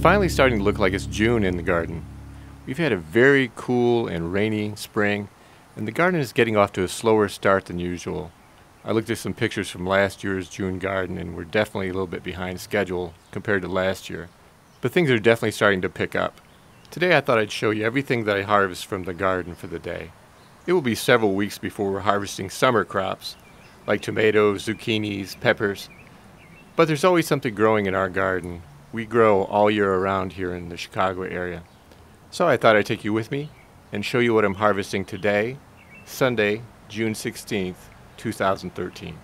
finally starting to look like it's June in the garden. We've had a very cool and rainy spring, and the garden is getting off to a slower start than usual. I looked at some pictures from last year's June garden, and we're definitely a little bit behind schedule compared to last year. But things are definitely starting to pick up. Today I thought I'd show you everything that I harvest from the garden for the day. It will be several weeks before we're harvesting summer crops, like tomatoes, zucchinis, peppers. But there's always something growing in our garden. We grow all year around here in the Chicago area. So I thought I'd take you with me and show you what I'm harvesting today, Sunday, June 16th, 2013.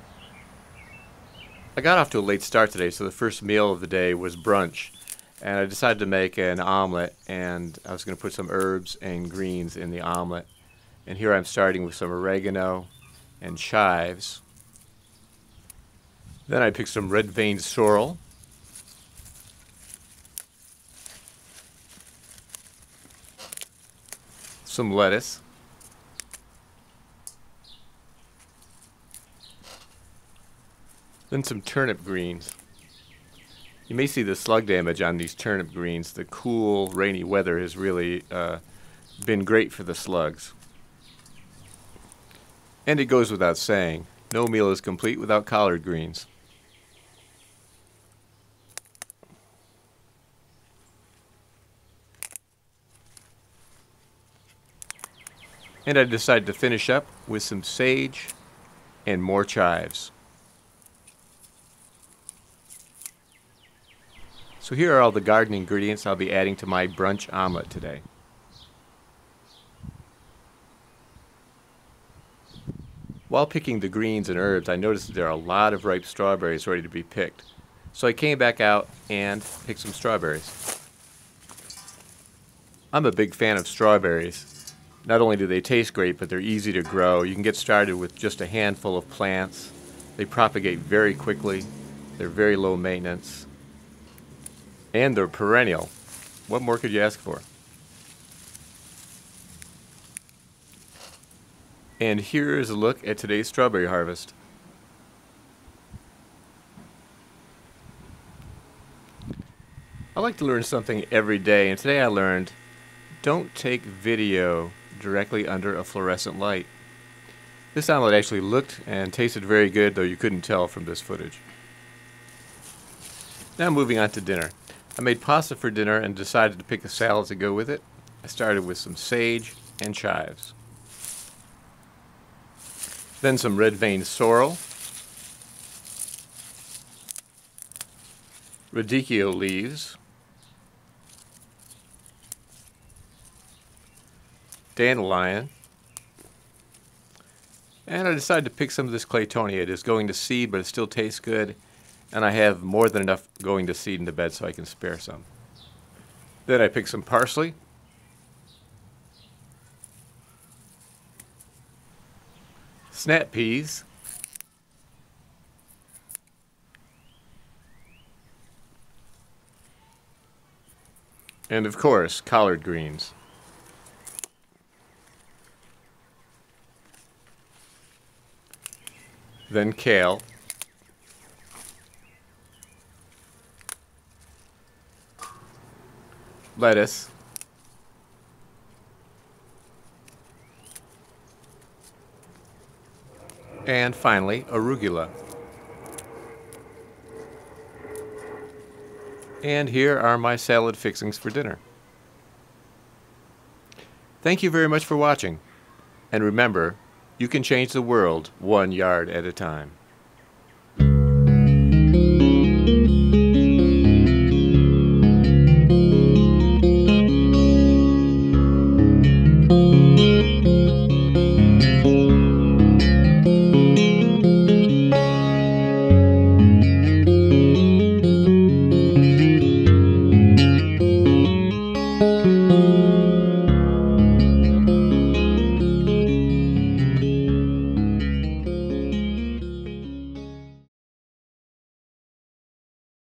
I got off to a late start today, so the first meal of the day was brunch. And I decided to make an omelet, and I was going to put some herbs and greens in the omelet. And here I'm starting with some oregano and chives. Then I picked some red-veined sorrel. Some lettuce. Then some turnip greens. You may see the slug damage on these turnip greens. The cool, rainy weather has really been great for the slugs. And it goes without saying, no meal is complete without collard greens. And I decided to finish up with some sage and more chives. So here are all the garden ingredients I'll be adding to my brunch omelet today. While picking the greens and herbs, I noticed that there are a lot of ripe strawberries ready to be picked. So I came back out and picked some strawberries. I'm a big fan of strawberries. Not only do they taste great, but they're easy to grow. You can get started with just a handful of plants. They propagate very quickly. They're very low maintenance. And they're perennial. What more could you ask for? And here is a look at today's strawberry harvest. I like to learn something every day, and today I learned don't take video directly under a fluorescent light. This omelet actually looked and tasted very good, though you couldn't tell from this footage. Now moving on to dinner. I made pasta for dinner and decided to pick a salad to go with it. I started with some sage and chives. Then some red-veined sorrel, radicchio leaves, dandelion, and I decided to pick some of this claytonia. It is going to seed, but it still tastes good, and I have more than enough going to seed in the bed so I can spare some. Then I picked some parsley, snap peas, and of course, collard greens. Then kale, lettuce, and finally, arugula. And here are my salad fixings for dinner. Thank you very much for watching. And remember, you can change the world 1 yard at a time.